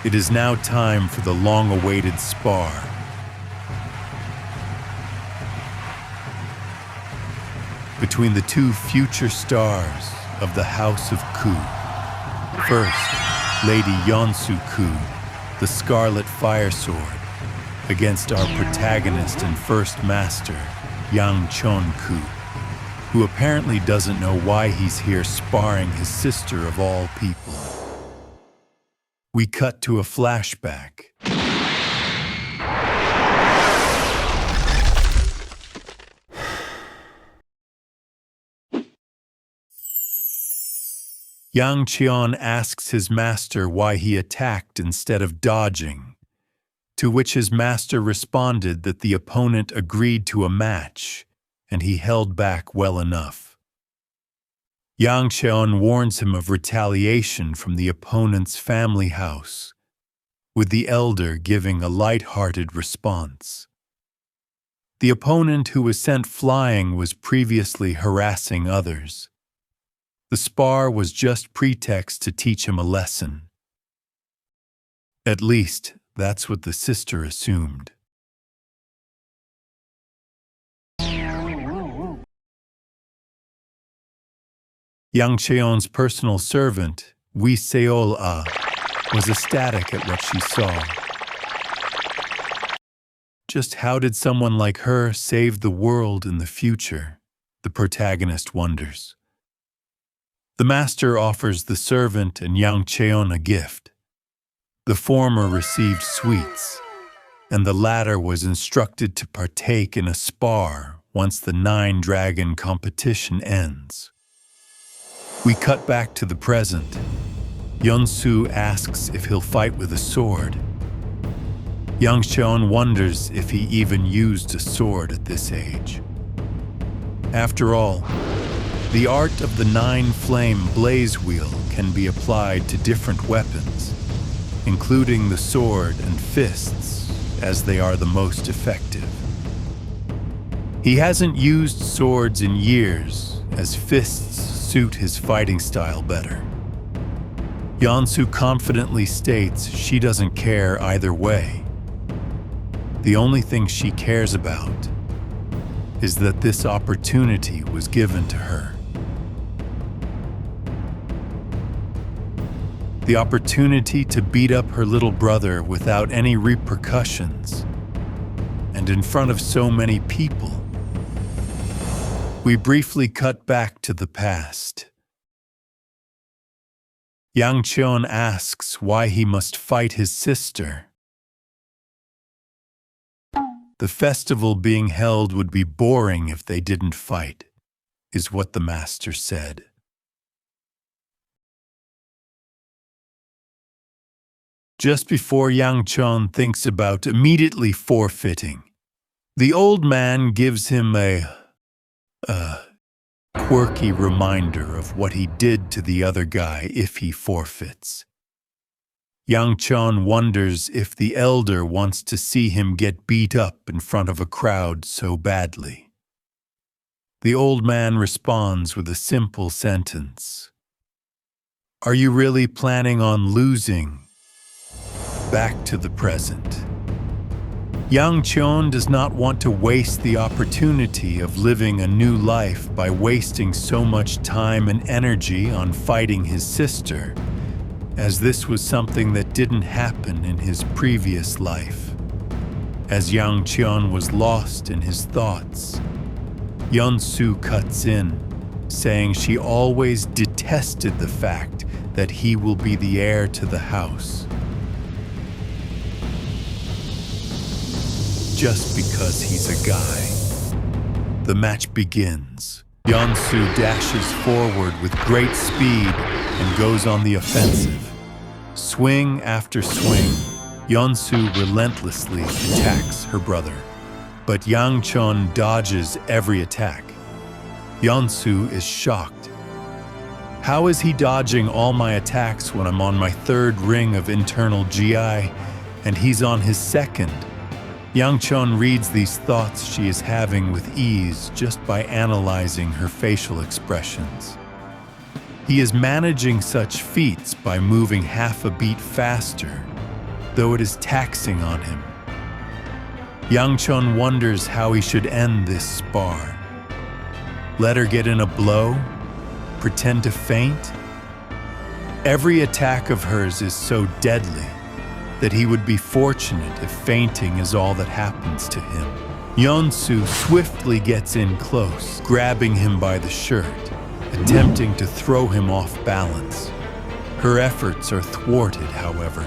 It is now time for the long-awaited spar. Between the two future stars of the House of Ku. First, Lady Yeonsu Ku, the Scarlet Fire Sword, against our protagonist and first master, Yang Chon Ku, who apparently doesn't know why he's here sparring his sister of all people. We cut to a flashback. Yang Cheon asks his master why he attacked instead of dodging, to which his master responded that the opponent agreed to a match, and he held back well enough. Yang Cheon warns him of retaliation from the opponent's family house, with the elder giving a light-hearted response. The opponent who was sent flying was previously harassing others. The spar was just pretext to teach him a lesson. At least, that's what the sister assumed. Yang Cheon's personal servant, Wi Seol-ah, was ecstatic at what she saw. Just how did someone like her save the world in the future? The protagonist wonders. The master offers the servant and Yang Cheon a gift. The former received sweets, and the latter was instructed to partake in a spar once the 9-dragon competition ends. We cut back to the present. Yeonsu asks if he'll fight with a sword. Yang Cheon wonders if he even used a sword at this age. After all, the art of the 9-flame blaze wheel can be applied to different weapons, including the sword and fists, as they are the most effective. He hasn't used swords in years, as fists suit his fighting style better. Yeonsu confidently states she doesn't care either way. The only thing she cares about is that this opportunity was given to her. The opportunity to beat up her little brother without any repercussions, and in front of so many people. We briefly cut back to the past. Yang Cheon asks why he must fight his sister. The festival being held would be boring if they didn't fight, is what the master said. Just before Yang Cheon thinks about immediately forfeiting, the old man gives him a quirky reminder of what he did to the other guy if he forfeits. Yang Cheon wonders if the elder wants to see him get beat up in front of a crowd so badly. The old man responds with a simple sentence. Are you really planning on losing? Back to the present. Yang Cheon does not want to waste the opportunity of living a new life by wasting so much time and energy on fighting his sister, as this was something that didn't happen in his previous life. As Yang Cheon was lost in his thoughts, Yeonsu cuts in, saying she always detested the fact that he will be the heir to the house. Just because he's a guy. The match begins. Yeonsu dashes forward with great speed and goes on the offensive. Swing after swing, Yeonsu relentlessly attacks her brother. But Yang Cheon dodges every attack. Yeonsu is shocked. How is he dodging all my attacks when I'm on my 3rd ring of internal GI and he's on his 2nd? Yang Cheon reads these thoughts she is having with ease just by analyzing her facial expressions. He is managing such feats by moving half a beat faster though it is taxing on him. Yang Chun wonders how he should end this spar. Let her get in a blow? Pretend to faint? Every attack of hers is so deadly that he would be fortunate if fainting is all that happens to him. Yeon-soo swiftly gets in close, grabbing him by the shirt, attempting to throw him off balance. Her efforts are thwarted, however.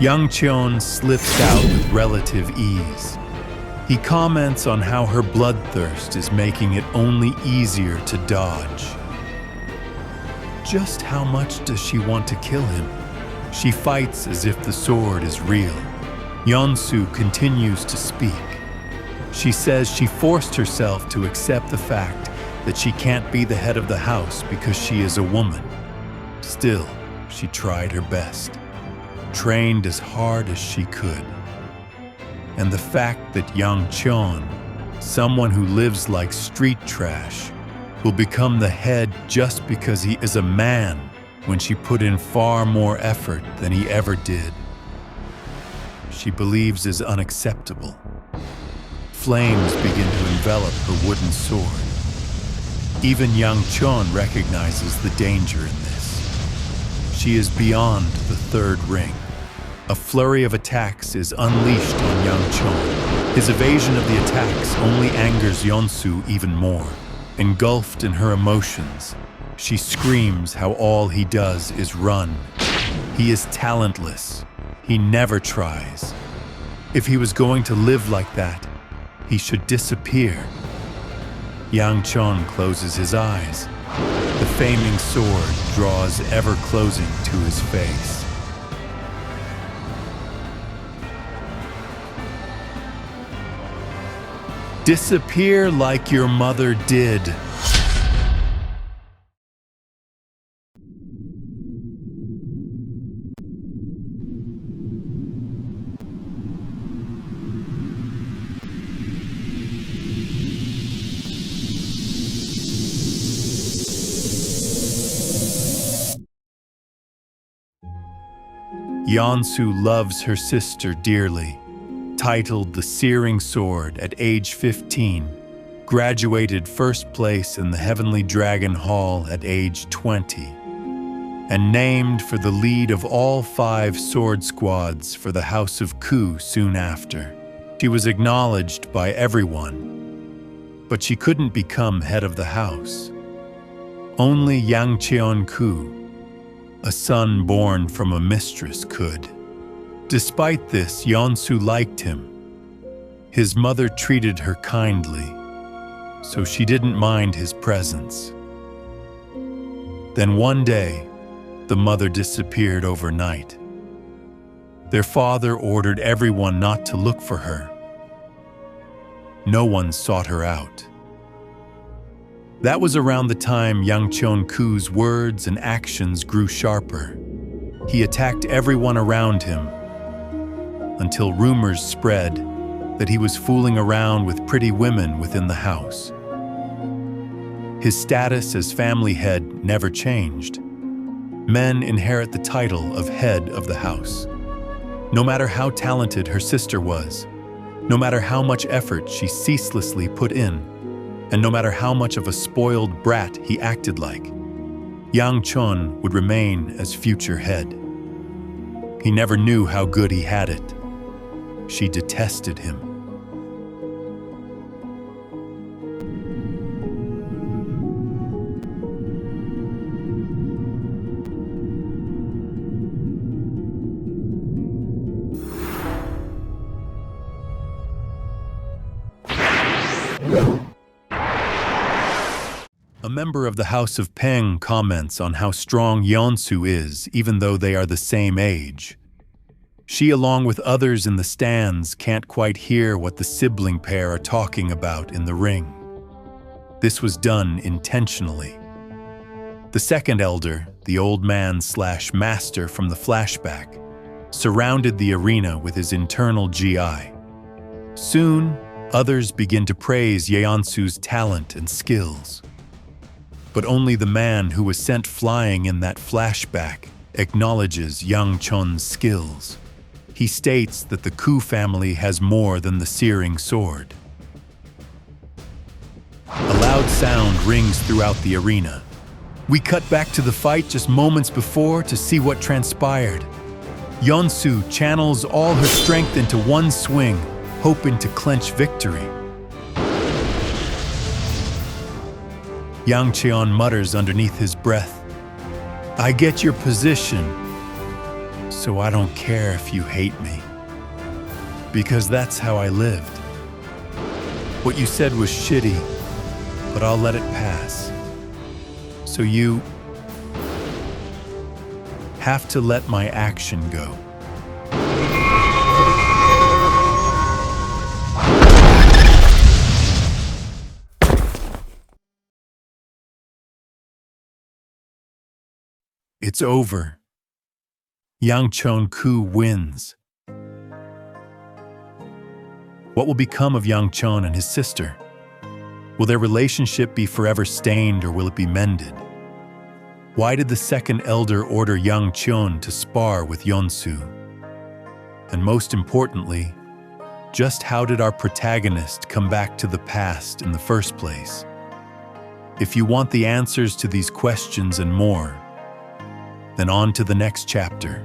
Yang Cheon slips out with relative ease. He comments on how her bloodthirst is making it only easier to dodge. Just how much does she want to kill him? She fights as if the sword is real. Yeon-soo continues to speak. She says she forced herself to accept the fact that she can't be the head of the house because she is a woman. Still, she tried her best, trained as hard as she could. And the fact that Yang Cheon, someone who lives like street trash, will become the head just because he is a man when she put in far more effort than he ever did, she believes is unacceptable. Flames begin to envelop her wooden sword. Even Yang Cheon recognizes the danger in this. She is beyond the third ring. A flurry of attacks is unleashed on Yang Cheon. His evasion of the attacks only angers Yeon-soo even more. Engulfed in her emotions, she screams how all he does is run. He is talentless. He never tries. If he was going to live like that, he should disappear. Yang Cheon closes his eyes. The flaming sword draws ever closing to his face. Disappear like your mother did. Yeon-soo loves her sister dearly. Titled The Searing Sword at age 15, graduated first place in the Heavenly Dragon Hall at age 20, and named for the lead of all 5 sword squads for the House of Ku soon after. She was acknowledged by everyone, but she couldn't become head of the house. Only Yang Cheon-ku, a son born from a mistress, could. Despite this, Yeon-soo liked him. His mother treated her kindly, so she didn't mind his presence. Then one day, the mother disappeared overnight. Their father ordered everyone not to look for her. No one sought her out. That was around the time Yang Cheon-ku's words and actions grew sharper. He attacked everyone around him, until rumors spread that he was fooling around with pretty women within the house. His status as family head never changed. Men inherit the title of head of the house. No matter how talented her sister was, no matter how much effort she ceaselessly put in, and no matter how much of a spoiled brat he acted like, Yang Cheon would remain as future head. He never knew how good he had it. She detested him. A member of the House of Peng comments on how strong Yeon-soo is, even though they are the same age. She, along with others in the stands, can't quite hear what the sibling pair are talking about in the ring. This was done intentionally. The second elder, the old man/master from the flashback, surrounded the arena with his internal GI. Soon, others begin to praise Yeon-soo's talent and skills. But only the man who was sent flying in that flashback acknowledges Yang Cheon's skills. He states that the Ku family has more than the searing sword. A loud sound rings throughout the arena. We cut back to the fight just moments before to see what transpired. Yeonsu channels all her strength into one swing, hoping to clinch victory. Yang Cheon mutters underneath his breath, "I get your position, so I don't care if you hate me. Because that's how I lived. What you said was shitty, but I'll let it pass. So you have to let my action go." It's over. Yang Cheon-ku wins. What will become of Yang Cheon and his sister? Will their relationship be forever stained, or will it be mended? Why did the second elder order Yang Cheon to spar with Yeonsu? And most importantly, just how did our protagonist come back to the past in the first place? If you want the answers to these questions and more, then on to the next chapter.